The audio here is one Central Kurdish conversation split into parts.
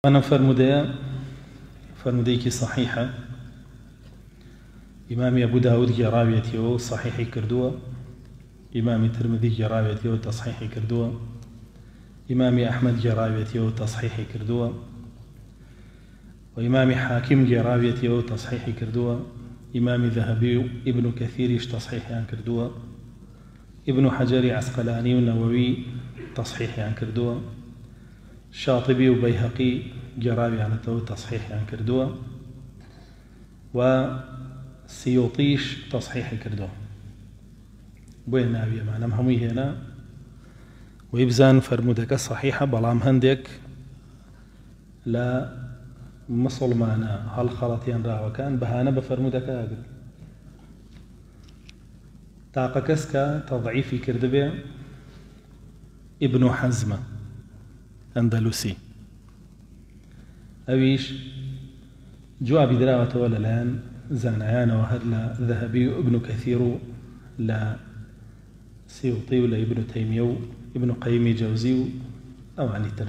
أنا فرموديكي صحيحة إمام أبو داود جراويتي وصحيحي كردوة، إمام الترمذي جراويتي وتصحيحي كردوة، إمام أحمد جراويتي وتصحيحي كردوة، وإمام حاكم جراويتي وتصحيحي كردوة، إمام ذهبي ابن كثير تصحيحي عن كردوة، ابن حجر عسقلاني والنووي تصحيحي عن كردوة، شاطبي وبيهقي جراوي على تو تصحيحي عن كردوة، وسيوطيش تصحيحي كردوة. بوين ناوية معنا هموي هنا ويبزان فرمودك صحيحة بلام هندك لا مسلمانا هل خلطيان راوة كان بهانا بفرمودك أقل تاقا كسكا تضعيفي كردبه ابن حزم أندلسي أويش جواب دراوة ولا لان زانيان وهدلا ذهبي ابن كثير لا سيوطي ولا ابن تيمية ابن قيم جوزي أو عنيتر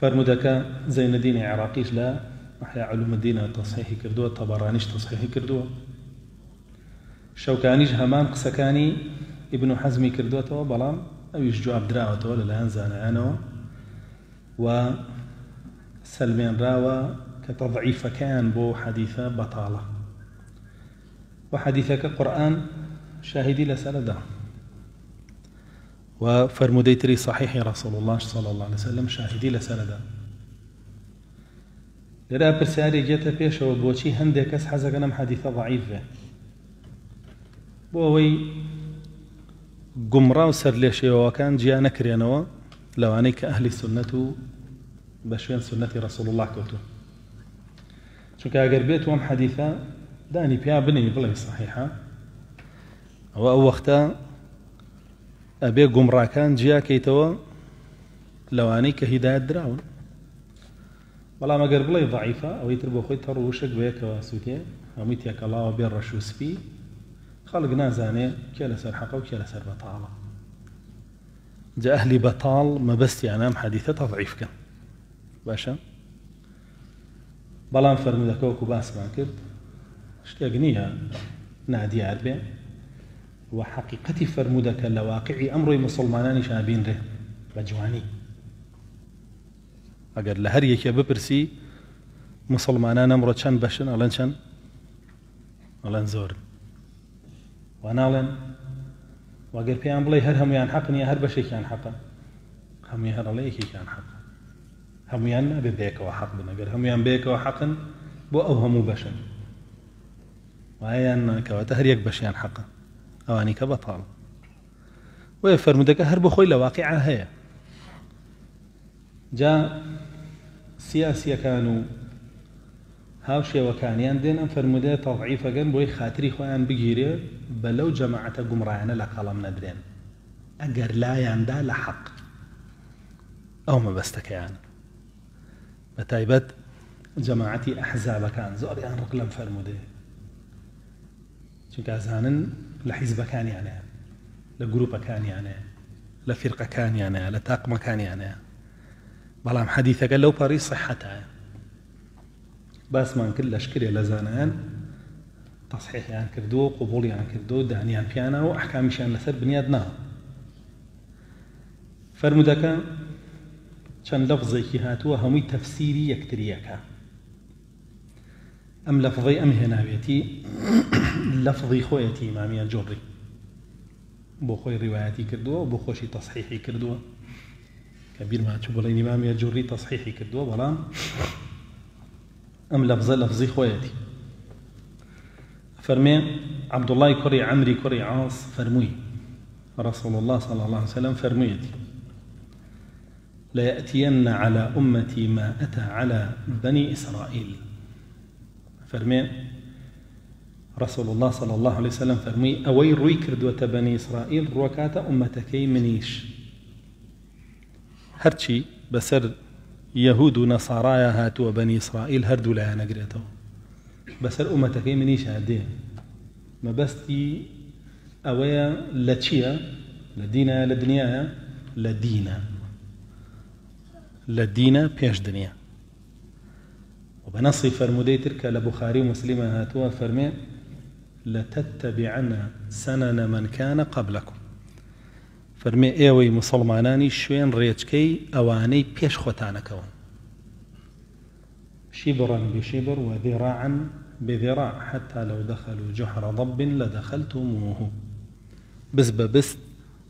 فرمودك زين الدين عراقيش لا أحياء علوم الدين تصحيحي كردوة، طبرانيش تصحيحي كردوة، شوكانيش همان قسكاني ابن حزمي كردوة وبلام أويش جواب دراوة ولا لان زانيان وسلمان راوة كتضعيف كان بو حديثة بطالة وحديثك قرآن شاهدي لسنده وفرموديتري صحيح رسول الله صلى الله عليه وسلم شاهدي لسنده لرا برسالي جت بيش وبوشي هندي كس حزقنا حديثة ضعيفة بووي قمرا وسر ليشي وكان جيانا كريانوا لو عنيك أهل السنة بشوين سنة رسول الله كوتو شو كأجر وام حديثة داني بيا بني بلا صحيحة أو وقتا أبي قمرا كان جيا كيتوا لو عنيك هداية دراون والله ما قرب لي ضعيفة أو يتربو خوي تروشك بيك واسوتي أميتيك الله وبير رشوس فيه خلقنا زاني كلا سر حقه وكلا سر بطالة جاء أهلي بطال ما بس يعني حديثة تضعيف كان باشا بلان فرمودك وكباس ما كرت اشتاقنيها نادي عربي وحقيقتي فرمودك لواقعي أمري مسلماناني شابين ره بجواني أقر لهر يكي ببرسي مسلمانان أمرو چند بشن ألان چند ألان زور وانا ألان وأقر بيان بلي هر هميان حقني هر بشي كان حقا هميان الله يكي كان حقا هميان ببيك وحق بنقر هميان بيك وحقا بو أوهمو بشن وأيان كواتهر يك بشيان حقا أواني كبطال ويفرمودك هرب خوي لواقعها هي جاء سياسية كانوا هاوشي وكانيان دين فرموده تضعيفا كان بوي خاطري خوان بجيري بلو جماعة قمرانا لقلم ندرين أقر لا يندا لحق أو ما بستك يعني بتايبت جماعتي أحزاب كان زوريان رقلم فرموده شو كازانن لحزب كان يعني لجروب كان يعني لفرقة كان يعني لطاقم كان يعني بلام حديثك لو باريس صحتها بس ما كل أشكال لزانان تصحيح يعني كردو قبول يعني كردو داني يعني بيانا وأحكام مشان لسر بنيادنا فرمودك كان لفظي كي هاتوا همي تفسيري يكتريكا أم لفظي أم هنا بيتي لفظي خويتي إمامي الجري بو خوي رواياتي كردوه وبو خوشي تصحيحي كردوه كبير ما تشوف لين إمامي الجري تصحيحي كردوه بلام أم لفظي خويتي فرمي عبد الله كري عمري كري عاص فرمي رسول الله صلى الله عليه وسلم فرميتي ليأتين على أمتي ما أتى على بني إسرائيل فرمي رسول الله صلى الله عليه وسلم فرمي أوي روي كردوة بني إسرائيل روكات أمتكي منيش هرشي بسر يهود ونصارايا هاتوا بني إسرائيل هردوا لها نقريته بسر أمتكي منيش هادين ما بستي أوي لتشيا لدينا لدنيايا لدينا لدينا بيش دنيا وبنصي فرمودي ترك لبخاري مسلم هاتوا فرمي لتتبعن سنن من كان قبلكم فرمي ايوي مسلماناني شوين ريتكي اواني بيش خوتانكون شبرا بشبر وذراعا بذراع حتى لو دخلوا جحر ضب لدخلتموه بس ببس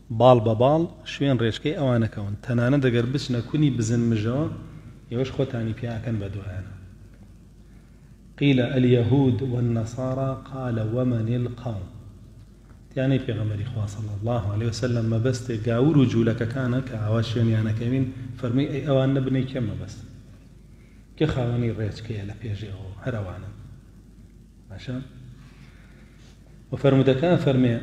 بال ببال شوين ريشكي اوانا كون تنانا دقر بشنا كوني بزن مجوا يوش خوتاني بيا كان بدوهانا قيل اليهود والنصارى قال ومن القوم يعني في غمر إخوة صلى الله عليه وسلم ما بس قاو رجولك كان كعواشين يعني كمين فرمي أي أوان نبني كم بس كخواني ريشكي على بيجي أو هروانا عشان وفرمو دكان فرمي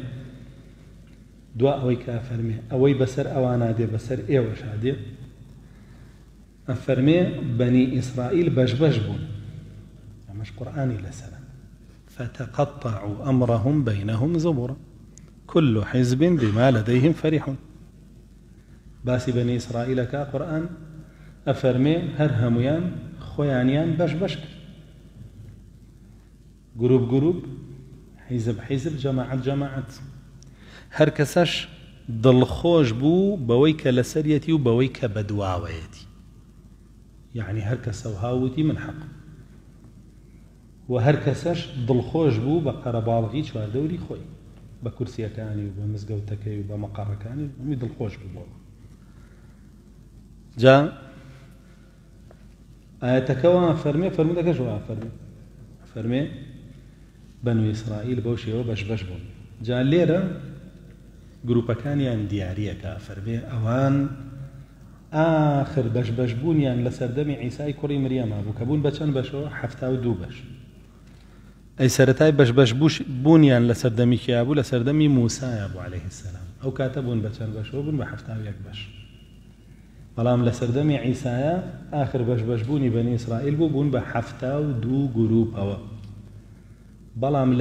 دواء أوي كافرمي أوي بسر أوانا دي بسر إيوش هادي أفرمي بني إسرائيل بجبون مش قرآني لسنة فتقطعوا أمرهم بينهم زبرا كل حزب بما لديهم فرحون باسي بني إسرائيل كا قرآن أفرمي هرهميان خويانيان بشبشك جروب حزب جماعة هر كساش ضل خوش بو بويك لسريتي وبويك بدواويتي يعني هر كسوهاوتي من حق وهر كساش ضل خوش بو بقرة بالغي شوار دوري خوي بكرسي كاني وبمزقوتكي وبمقر كاني ومي ضل خوش بو جاء آياتكوا فرمي دكا شو فرمي بنو إسرائيل بوشي وبش بون جاء الليلة جروبا كان يعني ديارية كافرمي أوان آخر بش بون يعني لسردمي عيسى كوري مريم أبو كبون بچن بشو حفتاو دو بش أي سرتاي بش بون يعني لسردمي كيابو لسردمي موسى أبو عليه السلام أو كاتبون بچن بشو بون بحفتاو يك بش بلام لسردمي عيسى آخر بش بوني بني إسرائيل بون بحفتاو دو جروب أو بلام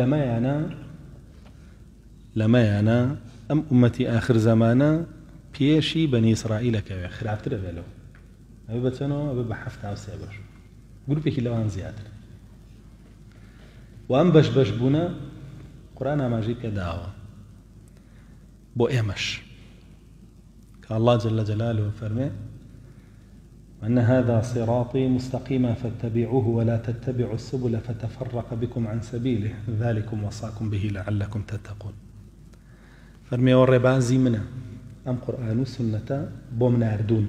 لما يانا أم أمتي آخر زمانا بيشي بني إسرائيل كوي خرابتر بلو أبي بتنو أبي بحفتاو سيبش قولوا بيكي لوان زيادة وأم بش بونا قرآن ما جيب كدعوة بو إيمش كالله جل جلاله فرمي وأن هذا صراطي مستقيما فاتبعوه ولا تتبعوا السبل فتفرق بكم عن سبيله ذلكم وصاكم به لعلكم تتقون فرمي والربازي منا أم قرآن سنة بوم ناردون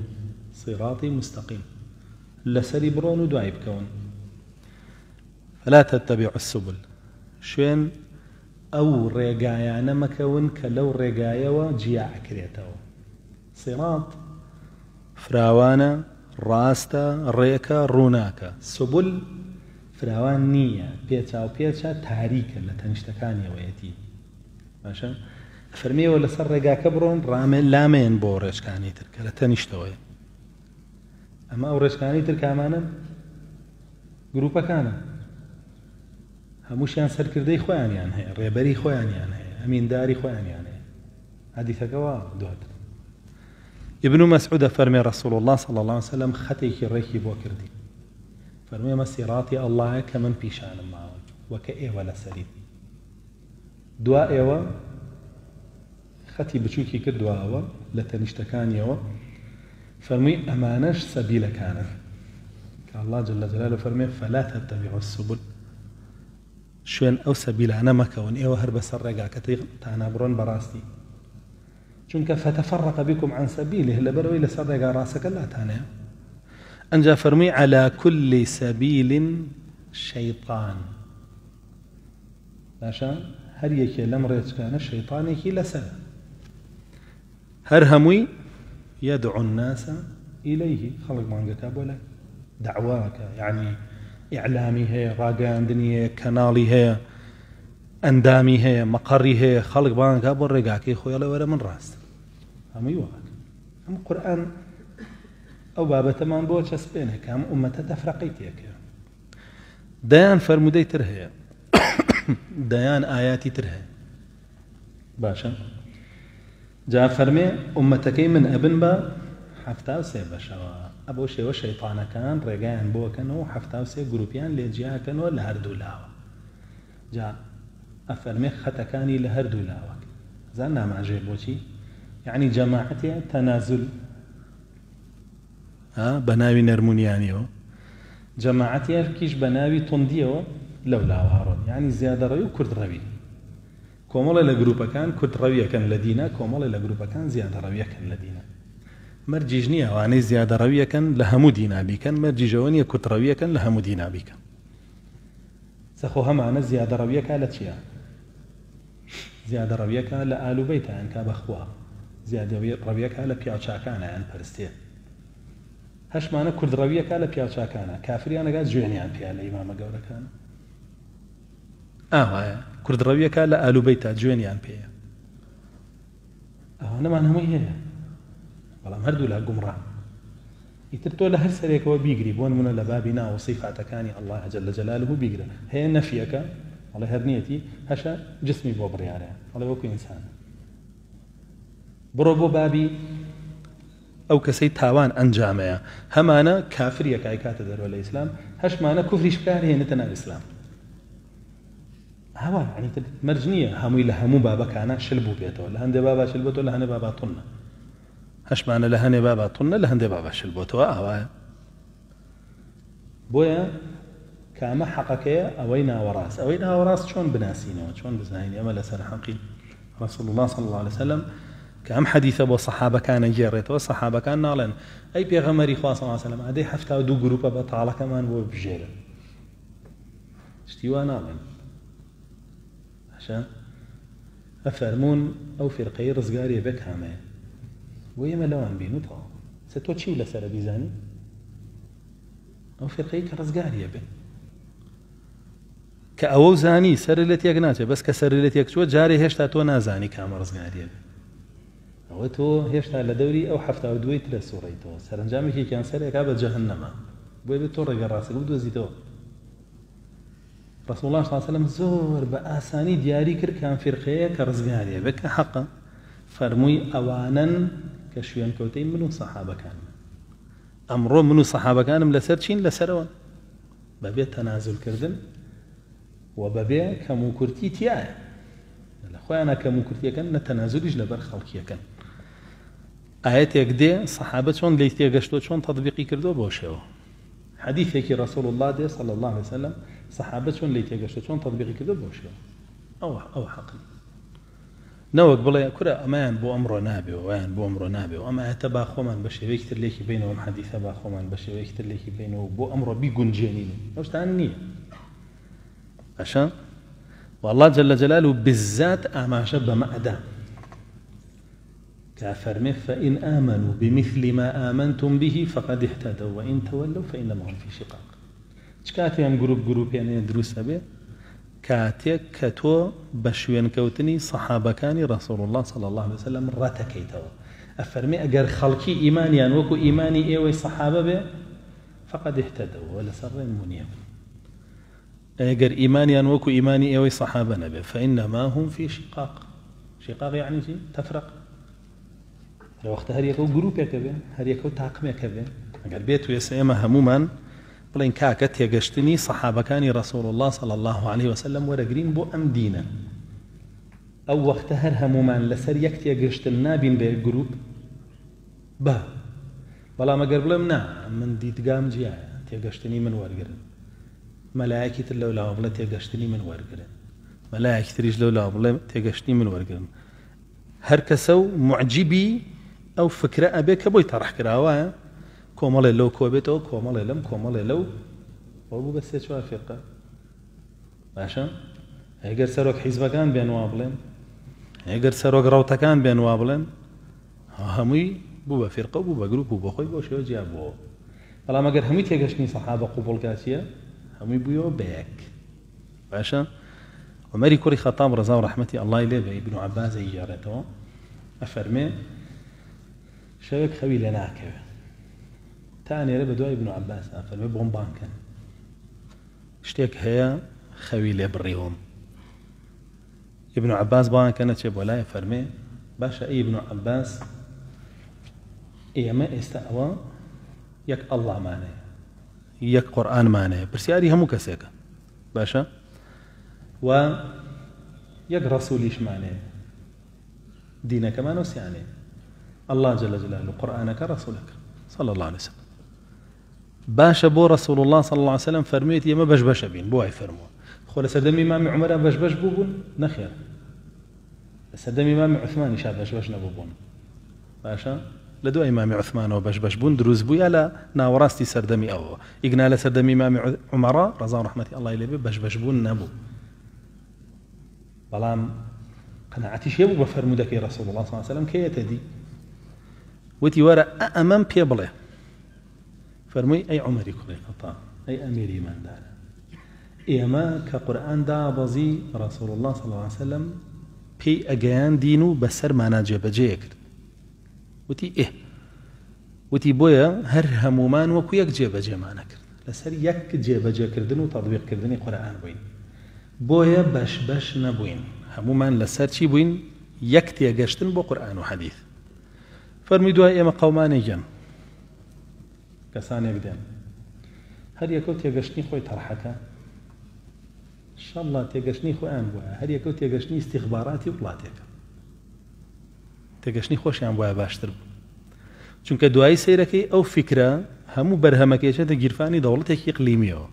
صراطي مستقيم لسري برون ودعي بكون فلا تتبعوا السبل شوين أو رقايانا مكون كلو رقايا وجياع كريتو صراط فراوانا راستا ريكا روناكا سبل فراوان نية بيتشا تاريكا لتنشتكاني ويتي ماشا فرمي ولا سر رقا كبرون رامين لامين بو ريشكاني تركا لتنشتوي أما أو ريشكاني تركا أمانا جروبا كان هموشيان سر كردي خوان يعني هي ريبري خوان يعني هي أمين داري خوان يعني حديثة كوا دوت ابن مسعود فرمي رسول الله صلى الله عليه وسلم ختيك الريكي بوكردي فرمي مسيراتي الله كمن بيشان معه وكأي ولا سريد دواء ايوه ختي بشوكي كدواء لتنشتكان ايوه فرمي امانش سبيل كان كالله جل جلاله فرمي فلا تتبعوا السبل شوين او سبيل انا مكون ايوه هرب سرقا كتير تعنابرون براستي چونك فتفرق بكم عن سبيله لبروي لسرقا راسك لا تانيا انجا فرمي على كل سبيل شيطان عشان هر يكي لمريت كان الشيطان يكي لسنة هر هموي يدعو الناس إليه خلق ما قتابه دعواك يعني إعلامي هي راقان دنيا كنالي هي أندامي هي مقري هي خلق بان قابل رقاكي خويا لورا من راس هم يوهك هم قرآن أو بابا تمام بوش أسبينك هم أمة تفرقيتك ديان فرمودي ترهي ديان آياتي ترهي باشا جاء فرمي أمتكي من أبن با حفتا وسيبشا ئەبۆ شێوە شەیطانەکان ڕێگایان بۆکەنەوە 73 گروپیان لێجیاکەنەوە لە هەردوو لاوە جا ئەفەرمێ خەتەکانی لە هەردوو لاوەک زان ناماژێ بۆچی یعنی جەماعەتێ تەنازل بە ناوی نەرمونیانیەوە جەماعەتێکیش بە ناوی توندیەوە لەو لاوەڕۆن یعنی زیادەڕەوی و کوردڕەوی کۆمەڵێ لە گروپەکان کوردڕەویەکەن لە دینە کۆمەڵێ لە گروپەکان زیادەڕەویەکەن لە دینە مەرجیش نییە ئەوانەی زیادەڕەویەکەن لە هەموو دینابیکەن مەرجیژەوە نیە کوردڕەویەکەن لە هەموو دینابیکەن سەخۆ هەمانە زیادەڕەویەکە لە چییە زیادەڕەویەکە لە ئالوبەیتیان کا بەخوا زیادەڕەویەکە لە پیاوچاکانیان پەرستێ هەشمانە کوردڕەویەکە لە پیاوچاکانە کافریانەگات جوێنیان پێیا لە ئیمامە گەورەکان ئاوایە کوردڕەویەکە لە ئالوبەیتە جوێنیان پێیە ئەوانەمان هەمووی هەیە بەڵام هەردوو لا گومڕان ئیتر تۆ لە هەر سەرێکەوە بیگری بۆ نمونە لە بابی ناو سیفاتەکانی ئەڵڵاه جەل جەلالوه بیگرە هەیە نەفیەکە ئەڵێ هەر نیەتی هەشە جسمی بۆ بڕیارەیە ئەڵێ وەکو ئینسان بڕۆ بۆ بابی ئەو کەسەی تاوان ئەنجامەیە هەمانە کافریەکای کاتە دەرەوە لە ئیسلام هەشمانە کوفریش بکار هێنێتە ناو ئیسلام هەوا یعنی مەرج نییە هەمووی لە هەموو بابەکانە شل بوو بێتەوە لە هەندێ بابا شل بێتەوە لە هەندێ بابا تونە هەشمانە لە هەنێ بابا تونە لە هەندێ بابا شل بۆتەوە ئاوایە بۆیە کامە حەقەکەیە ئەوەی ناوەڕاست ئەوەی ناوەڕاست چۆن بناسینەوە چۆن بزانین ئەمە لەسەر حەقی رسول الله صلى الله عليه وسلم کە ئەم حەدیثە بۆ سەحابەکانە گێڕێتەوە سەحابەکان ناڵێن ئەی پێغەمبەری خوا صلی الله عليه وسلم ئەدەی 72 گروپە بەتاڵەکەمان بۆ بژێرن شتی وا ناڵێن عشان ئەفەرموون ئەو فێرقەی ڕزگاریە بێ کامەیە بۆ ئێمە لەوان بینوتەوە سە تۆ چی لەسەرە بیزانی ئەو فێرقەی کە ڕزگاریە بێ کە ئەوە زانی سەر لە تێک ناچێت بەس کە سەر لە تێک چوە جارێ هێشتا تۆ نازانی کامە ڕزگاریە بێ ئەوە تۆ هێشتا لە دەوری ئەو 72 لە سوڕیتەوە سەرنجامێکیان سەرێکا بە جەهەنەمە بۆیە بێت تۆ ڕێگە ڕاستەکە بدۆزیتەوە رسول الله صلى الله عليه وسلم زۆر بە ئاسانی دیاری کرد کام فێرقەیە کە ڕزگاریە بێ کە حەقە فەرمووی ئەوانن کە شوێن کەوتەی من و سەحابەکانم ئەمڕۆ من و سەحابەکانم لەسەر چین لەسەرەوە بەبێ تەنازولکردن و بەبێ کەم و کورتی تایە لە خۆیانە کەم و کورتیەکەن نە تەنازولیش لەبەر خەڵکیەکەن ئاەتێک دێ سەحابە چۆن لێی تێگەشتۆ چۆن تەطبیقی کردۆ بۆ شێوە حەدیثێکی رسول الله دێ صلى الله عليه وسلم سەحابە چۆن لێی تێگەشتۆ چۆن تەطبیقی کردۆ بۆ شێوە ئەو حەقن نەوەک بڵێ کورە ئەمایان بۆ ئەمڕۆ نابێ ویان بۆ ئەمڕۆ نابێ و ئەمە ئەتە با خۆمان بە شێوەیەکی تر لێکی بینەوە حەدیثە با خۆمان بە شێوەیەکی تر لێکی بینەوە بۆ ئەمڕۆ بیگونجێنین ئەو شتان نییە عشان والله جل جلاله بالذات ئاماژە بەمە ئەدا كافرمه فإن آمنوا بمثل ما آمنتم به فقد اهتدوا وإن تولوا فإنما هم في شقاق چکاتی هم گروپیان دروست به کاتێک کە تۆ بە شوێنکەوتنی سەحابەکانی رسول الله صلى الله عليه وسلم ڕەتەکەیتەوە ئەفەرمێ ئەگەر خەڵکی ئیمانیان وەکو ئیمانی ئێوەی سەحابە بێ فقد اهتدوا لەسەر ڕێنمونیە ئەگەر ئیمانیان وەکو ئیمانی ئێوەی سەحابە نەبێ فإنما هم في شقاق شقاق يعني چی تفرق لەوەختە هەر یەکە و گروپێکە بێ هەر یەکە و تاقمێکە بێ ئەگەر بێت و ئێستا ئێمە هەمومان بڵین کاکە تێگەشتنی سەحابەکانی رسول الله صلى الله عليه وسلم وەرەگرین بۆ ئەم دینە ئەو وەختە هەر هەمومان لەسەر یەک تێگەشتن نابین بە گروپ بە بەڵام ئەگەر بڵێم نا من دیدگام جیایە تێگەشتنی من وەرگرن مەلایەکی تر لەولاوە بڵێ تێگەشتنی من وەرگرن مەلایەکی تریش لەولاوە بڵێ تێگەشتنی من وەرگرن هەر کەسە و معجیبی ئەو فکرە ئەبێ کە بۆی تەڕح کراوایە کۆمەڵێ لەو کۆبێتەوە کۆمەڵێ لەم کۆمەڵێ لەو بۆ بە سێ چوار فێرقە باشە ئەگەر سەرۆک حیزبەکان بێن وا بڵێن ئەگەر سەرۆک ڕەوتەکان بێن وا بڵێن هەمووی بوو بە فێرقە و بوو بە گروپ و بۆ خۆی بۆ شێوە جیا بووە بەڵام ئەگەر هەمووی تێگەشتنی سەحابە قوبوڵکاتیە هەمووی بوویەوە بەیەک باشە عمەری کوڕی خەتاب ڕەزا و ڕەحمەتی ئەڵڵای لێ بێ ئیبن عەباس ئەیگێڕێتەوە ئەفەرمێ شەوێک خەوی لێ ناکەوێ تا ئەنێرە بە دوای ئیبن عەباس ئەفەرمێ بۆمبانکەن شتێک هەیە خەوی لێ بڕیوم ئیبن عەباس بانکە نەچێ بۆ لای فەرمێ باشە ئەی ئیبن عەباس ئێمە ئێستا ئەوە یەک ئەڵڵامانەیە یەک قورئانمانەیە پرسیاری هەموو کەسێکە باشە و یەک ڕەسوولیشمانەیە دینەکەمان وسیانەیە الله جل جلاله قورئانەکە ڕەسوولەکە صلى الله عليه وسلم باشە بۆ رسول الله صلى الله عليه وسلم فەرموویەتی ئێمە بەش بەشە بین بۆ وای فەرمووە خۆ لە سەردەمی ئیمامی عومەرە بەش بەش بوون نەخێر لە سەردەمی ئیمامی عوثمانیشا بەش بەش نەبوون باشە لە دوای ئیمامی عوثمانەوە بەش بەش بوون دروست بوویە لە ناوەڕاستی سەردەمی ئەوەوە ئیگنا لە سەردەمی ئیمامی عومەڕە ڕەزا و ڕەحمەتی ئەڵڵای لێبێ بەش بەش بوون نەبوو بەڵام قەناعەتیش هەبوو بە فەرموودەکەی رسول الله صلى الله عليه وسلم کەیەتە دی وتی وەرە ئەمەم پێ بڵێ فەرمووی ئەی عومەری کوڕی خەتاب ئەی ئەمیری ئیماندارە ئێمە کە قورئان دابەزی رسول الله صلى الله عليه وسلم پێی ئەگەیاندین و بەسەرمانە جێبەجێ کرد وتی وتی بۆیە هەر هەمومان وەکو یەک جێبەجێمانە کرد لەسەر یەک جێبەجێکردن و تەطبیقکردنی قورئان بووین بۆیە بەش بەش نەبووین هەمومان لەسەر چی بووین یەک تێگەشتن بۆ قورئان و حەدیث فەرمی دوای ئێمە قەومانێکیان کەسانێک دێن هەر یەکەو تێگەشتنی خۆی تەرحەکە انشاءالله تێگەشتنی خۆیان بووە هەر یەکەو تێگەشتنی استیخباراتی وڵاتێکە تێگەشتنی خۆشیان بووە باشتر بوو چونکە دوایی سەیرەکەی ئەو فکرە هەموو بەرهەمەکێشێتە گیرفانی دەوڵەتێکی ئیقلیمیەوە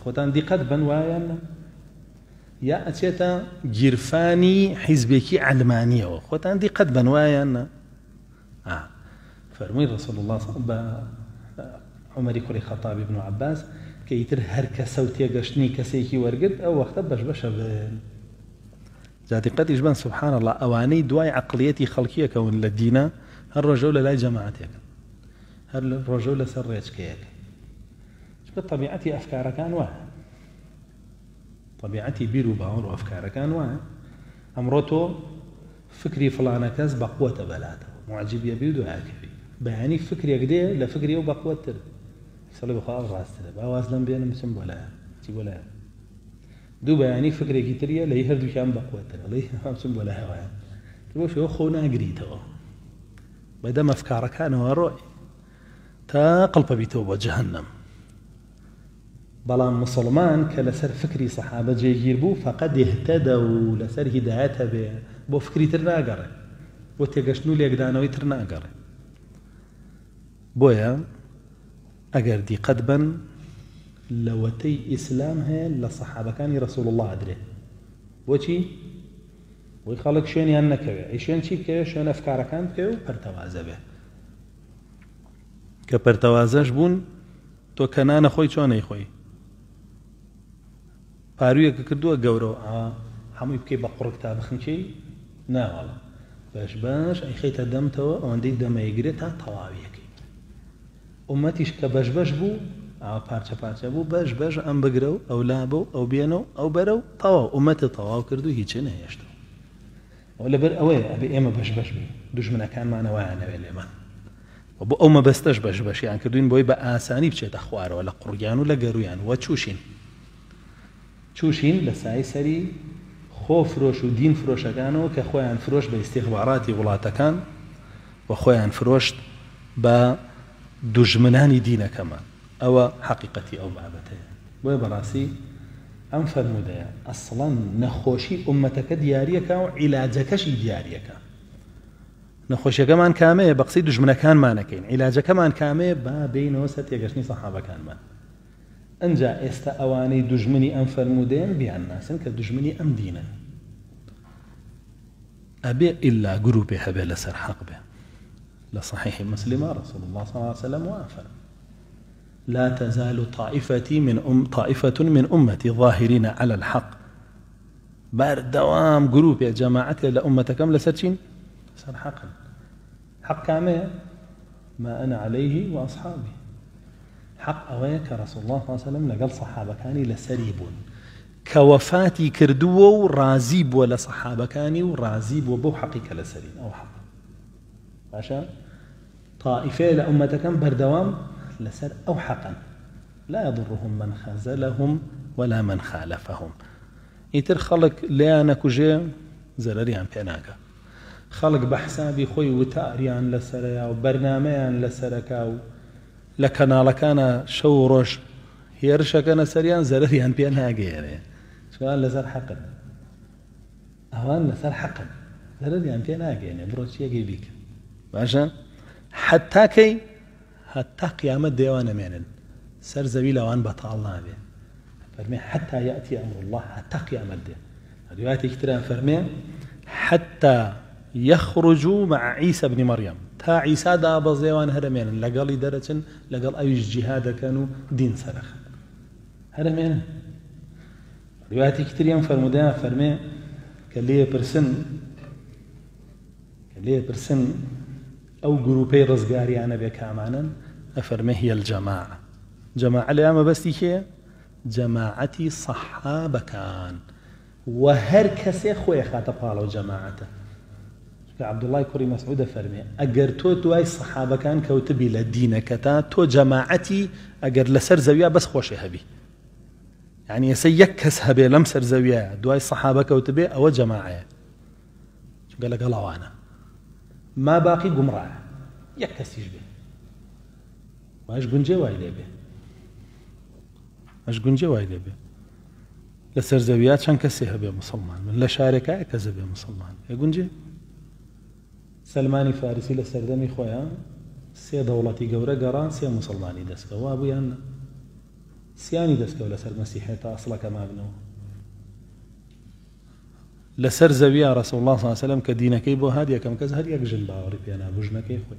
خۆتان دیقەت بن وایە یا ئەچێتە گیرفانی حیزبێکی عەلمانیەوە خۆتان دیقەت بن وایە فەرمووی رسول الله عومەری کوڕی خەتابی بن عەباس کە ئیتر هەر کەسە و تێگەشتنی کەسێکی وەرگرت ئەو وەختە بەش بەشە بن جا دیقەتیش بن سبحان الله ئەوانەی دوای عەقڵیەتی خەڵکیەکەون لە دینە هەر ڕۆژە و لە لای جەماعەتێکن هەر ڕۆژە و لەسەر ڕێچکەیەکن چونکە طەبیعەتی ئەفکارەکان وایە طبيعتي بيرو باور وافكار كان واه امرته فكري فلان كاس بقوه بلاته معجب يبيدو هكذا بيعني فكري قديه لا فكري وبقوه تر صلي بخار راس تر باواز لم بين مسم ولا تي ولا دو بيعني فكري كتريه لا يهرد كان بقوه تر ليه مسم ولا هوا تو شو خونا قريته بدل افكار كان ورؤي تا قلب بيتوبه جهنم بەڵام مسلمان کە لەسەر فکری سەحابە جێگیر بوو فەقەد اهتەدە و لەسەر هیدایەتە بێ بۆ فکری تر ناگەڕێ بۆ تێگەشتن و لێکدانەوەی تر ناگەڕێ بۆیە ئەگەر دیقەت بن لەوەتەی ئیسلام هەیە لە سەحابەکانی رسول الله ئەدرێ بۆچی بۆی خەڵک شوێنیان نەکەوێ ئەی شوێن چی بکەوێ شوێن ئەفکارەکان بکەوێ و پەرتەوازە بێ کە پەرتەوازەش بوون تۆ کەنانە خۆی چۆنەی خۆی پارویەکە کردووە گەورە هەمووی بکەی بە قوڕک تا بخنچەی ناوەڵە باش باش ئەی خەیتە دەمتەوە ئەوەندەی دەمەیەگرێت تا تەواویەکەی ئومەتیش کە بەش بەش بوو پارچە پارچە بوو بەش بەش ئەم بگرە و ئەو لابە و ئەو بێنە و ئەو بەرە و تەواو ئومەتە تەواو کرد و هیچی نەهێشتەوە ئەو لەبەر ئەوەیە ئەبێ ئێمە بەش بەش بین دوژمنەکانمانەوەیانەوێ لێمان بۆ ئەو مەبەستەش بەش بەشیان کردوین بۆی بە ئاسانی بچێتە خوارەوە لە قوڕیان و لە گەرویان وە چوشین لە سای سەری خۆ فرۆش و دین فرۆشەکانەوە کە خۆیان فرۆش بە ئیستیخباراتی وڵاتەکان و خۆیان فرۆشت بە دوژمنانی دینەکەمان ئەوە حەقیقەتی ئەو بابەتەیە بۆیە بەڕاستی ئەم فەرموودەیە ئەسڵەن نەخۆشی ئومەتەکە دیاریەکە و عیلاجەکەشی دیاریەکە نەخۆشیەکەمان کامەیە بە قسەی دوژمنەکانمانەکەین عیلاجەکەمان کامەیە با بینەوە سەر تێگەشتنی سەحابەکانمان ئەنجا ئێستا ئەوانەی دوژمنی ئەم فەرموودەیەن بیان ناسن کە دوژمنی ئەم دینن ئەبێ ئیلا گروپێ هەبێ لەسەر حەق بێ لە صحیحی مسلمە رسول الله صلى الله عليه وسلم وافر لا تزال طائفة من أمتي ظاهرين على الحق بردوام جروب جماعة لأمتكم لسرچين لسر حقا حق كامل ما أنا عليه وأصحابي حق أويك رسول الله صلى الله عليه وسلم لقل صحابة كاني لسريبون كوفاتي كردو رازيب ولا صحابة كاني ورازيب وبو حقيقة لسرين أو حق عشان طائفة لأمتكم بردوام لسر أو حقا لا يضرهم من خذلهم ولا من خالفهم يتر خلق ليانا كوجي زرريان بيناكا خلق بحسابي خوي وتاريان لسريا وبرناميان لسركاو لە کەناڵەکانە شەو و ڕۆژ هێرشەکەنە سەریان زەرەریان پێ ناگەێنێ چوان لەسەر حەقن ئەوان لەسەر حەقن زەرەریان پێ ناگەێنێ بڕۆ چیەکەی بیکە باشە حتاکەی حتا قیامەت دێوان نەمێنن سەر زەوی لەوان بەتاڵ نابێ فەرمێ حتا یاتی ئەمر الله حتا قیامەت دێ روايتي كتير فرمي حتى يخرجوا مع عيسى بن مريم تا عيسى دا بزيوان هرمين لقال درجة لقال أي جهاد كانوا دين سرخ هرمين روايتي كتير فرمي كليه برسن أو جروبي رزقاري أنا بك أمانا أفرمي هي الجماعة جماعة اليوم بس هي جماعتي صحابة كان وهر كسي خوي خاطب قالوا جماعته عبد الله كوري مسعود فرمي اگر تو دوای صحابه كان كوتبي لدينك تا تو جماعتي اگر لسر زاويه بس خوشي هبي يعني يسيكس هبي لمسر زاويه دوای صحابه كوتبي او جماعه قال لك الله وانا ما باقي قمراء يكسيش به واش قنجي وايلي به اش قنجي وايلي به لسر زاويات شان كسي هبي مسلمان من لا شاركه كذب مسلمان يقنجي سلماني فارسي لسردمي خويا سي دولتي قورة قران سي مسلماني دسكا وابو يانا سياني دسكا لسر مسيحية أصلا كما ابنه لسر زويا رسول الله صلى الله عليه وسلم كدينكي بو هادية كم كز هادية جنبا وريبيانا بجنكي خوي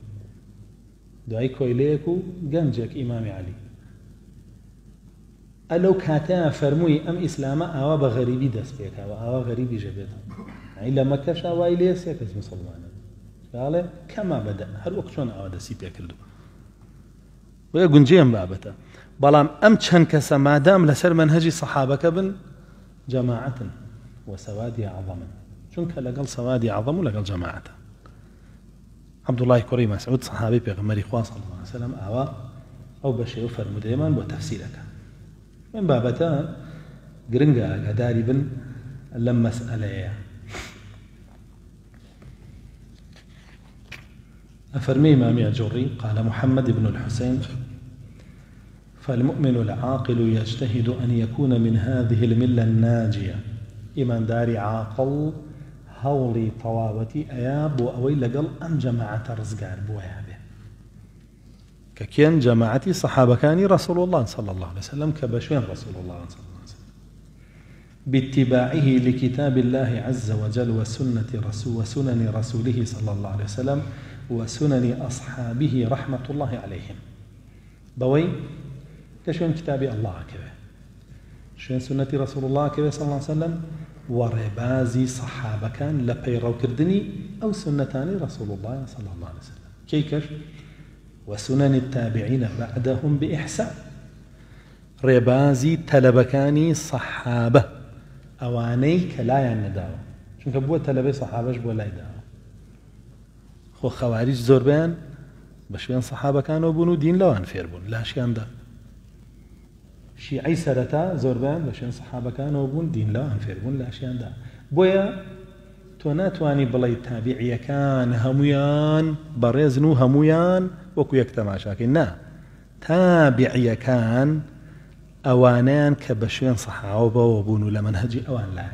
دعي كويليكو قنجك إمام علي ألو كاتا فرموي أم إسلاما أوا بغريبي دس بيك أوا غريبي جبتها يعني لما كشا وايلي سيكز مسلمان قال كما بدأ هل وقتون أود سيبيا كله ويقول جيم بابته بلام أم كان كسا ما دام لسر منهجي صحابك بن جماعة وسوادي عظما شنك لقل سوادي عظم ولقل جماعة عبد الله كوري مسعود صحابي بيغمري خواه صلى الله عليه وسلم أوا أو بشيء فرمو ديما وتفسيرك من بابته قرنقا قداري بن لما مسألة أفرمي إمامي الجري قال محمد بن الحسين فالمؤمن العاقل يجتهد أن يكون من هذه الملة الناجية إيمان داري عاقل هولي طوابتي أياب وأوي لقل أم جماعة رزقار بويابه ككين جماعتي صحابة كاني رسول الله صلى الله عليه وسلم كبشوين رسول الله صلى الله عليه وسلم باتباعه لكتاب الله عز وجل وسنن رسوله صلى الله عليه وسلم وسنن أصحابه رحمة الله عليهم بوي كشون كتاب الله كذا شون سنة رسول الله كذا صلى الله عليه وسلم وربازي صحابة كان لبيرو كردني أو سنتان رسول الله صلى الله عليه وسلم كيكش وسنن التابعين بعدهم بإحسان ربازي تلبكاني صحابة أواني كلا ينداو شون كبوة تلبي صحابة جبوة لا يداو خو خوارج زوربان بشوين صحابة كانوا بونو دين لوان فيربون لا شيان دا شيعي سرتا زوربان بشوين صحابة كانوا بون دين لوان فيربون لا شيان دا بويا تواني بلاي تابعي كان هميان برزنو هميان وكو يكتماشاكي نا تابعي كان اوانان كبشوين صحابة وبونو لمنهجي اوان لا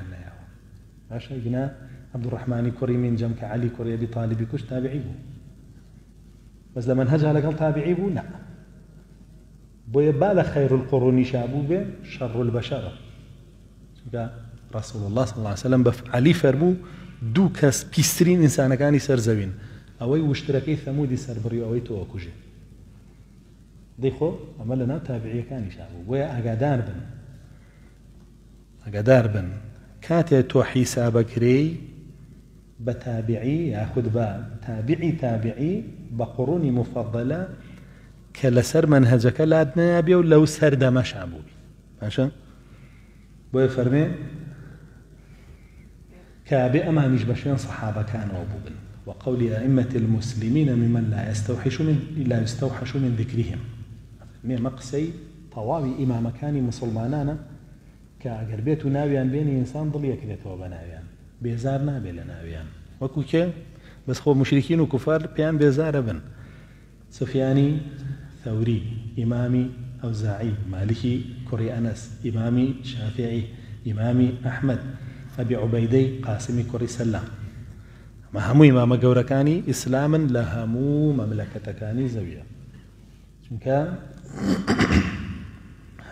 ماشي قلنا عبد الرحمن كوري من جمك علي كوري أبي طالب كش تابعي بو بس لما نهجها لقال تابعي بو لا بو يبال خير القرون شابو به شر البشرة رسول الله صلى الله عليه وسلم علي فرمو دو كاس بيسترين إنسان كان يسر زوين أوي واشتركي ثمودي سر بريو أوي تو أكوجي ديخو عملنا تابعي كان شابو بو أقدار بن كاتي تو حسابك ري بتابعي ياخذ تابعي بقرون مفضلة كلسر منهجك لادنا يبي ولو سرد ما شعبوي ماشي بو فرمي كابئ ما نجبشين صحابة كانوا أبوبن وقول أئمة المسلمين ممن لا يستوحش من ذكرهم مقسي طواوي إمام كاني مسلمانانا كأقربيت ناويان بيني إنسان ضلية كذا توبا ناويان بيزار نابي لناويان وكو كي بس خو مشركين وكفار بيان بيزار بن سفياني ثوري إمامي أوزاعي مالكي كري أنس إمامي شافعي إمامي أحمد أبي عبيدي قاسمي كري سلام ما همو إمام قوركاني إسلاما لهمو مملكتكاني زوية كان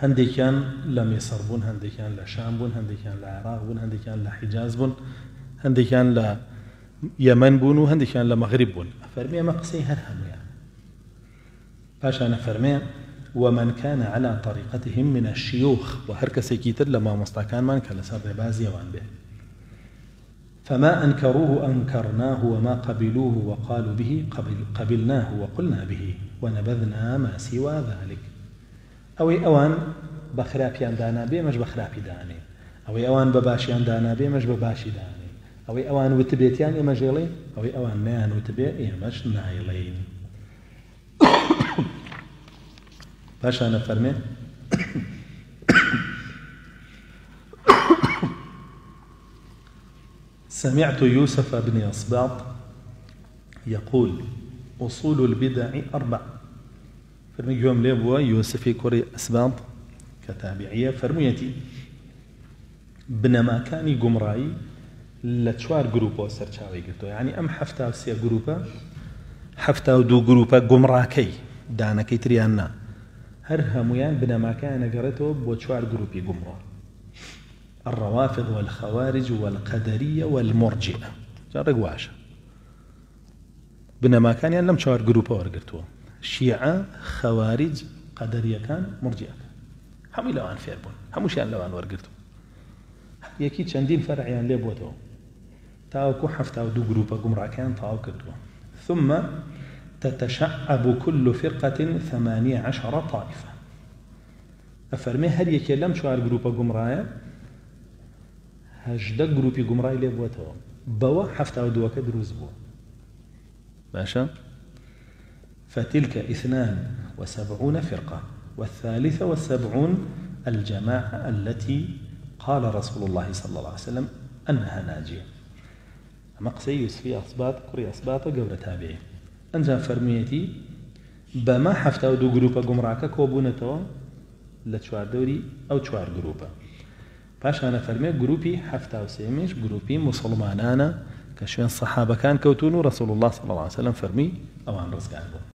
هندي كان لمصر بون هندي كان لشام بون هندي كان لعراق بون هندي كان لحجاز بون هندي كان ليمن بون وهندي كان لمغرب بون فرمي مقصي هرهم يعني باشا أنا فرمي ومن كان على طريقتهم من الشيوخ وهركسي كيتر لما مستكان من كلا سر بازي وان به فما أنكروه أنكرناه وما قبلوه وقالوا به قبلناه وقلنا به ونبذنا ما سوى ذلك أو أوان بخرابيان دانا بي مش بخرابي داني أو أوان بباشيان دانا بي مش بباشي داني أو أوان وتبيتيان إما جيلين أو أوان نان وتبيت إماش نايلين باش أنا فرمي سمعت يوسف بن أصباط يقول أصول البدع 4 فرمي يوم ليبوا يوسف كوري أسباط كتابعية فرميتي بنما كان قمرائي لتشوار جروبا سرچاوي قلتو يعني أم حفتا وسيا جروبا حفتا ودو جروبا قمراكي دانكي تريانا هر هميان بنما كان قريتو بوشوار جروبي قمرا الروافض والخوارج والقدرية والمرجئة جارق واشا بنما كان يعني لم شوار جروبا ورقرتو شيعة خوارج قدرية كان مرجئة همي لوان فيربون همو شيان لوان ورقرتو يكي چندين فرعيان ليبوتو تاوكو حفتا ودو جروبا قمرا كان تاو كردو ثم تتشعب كل فرقة 18 طائفة أفرمي هل يكي لم شوار جروبا قمرايا هجدا جروبي قمراي ليبوتو بوا حفتا ودوكا دروز بو باشا فتلك 72 فرقة والثالثة والسبعون الجماعة التي قال رسول الله صلى الله عليه وسلم أنها ناجية مقصي يوسفي أصبات كوري أصبات وقبل تابعي أنجا فرميتي بما حفتا ودو جروبا قمراكا كوبونتو لتشوار دوري أو تشوار جروبا باش أنا فرمي جروبي حفتا وسيمش جروبي مسلمانانا كشوين الصحابة كان كوتونو رسول الله صلى الله عليه وسلم فرمي أوان رزقان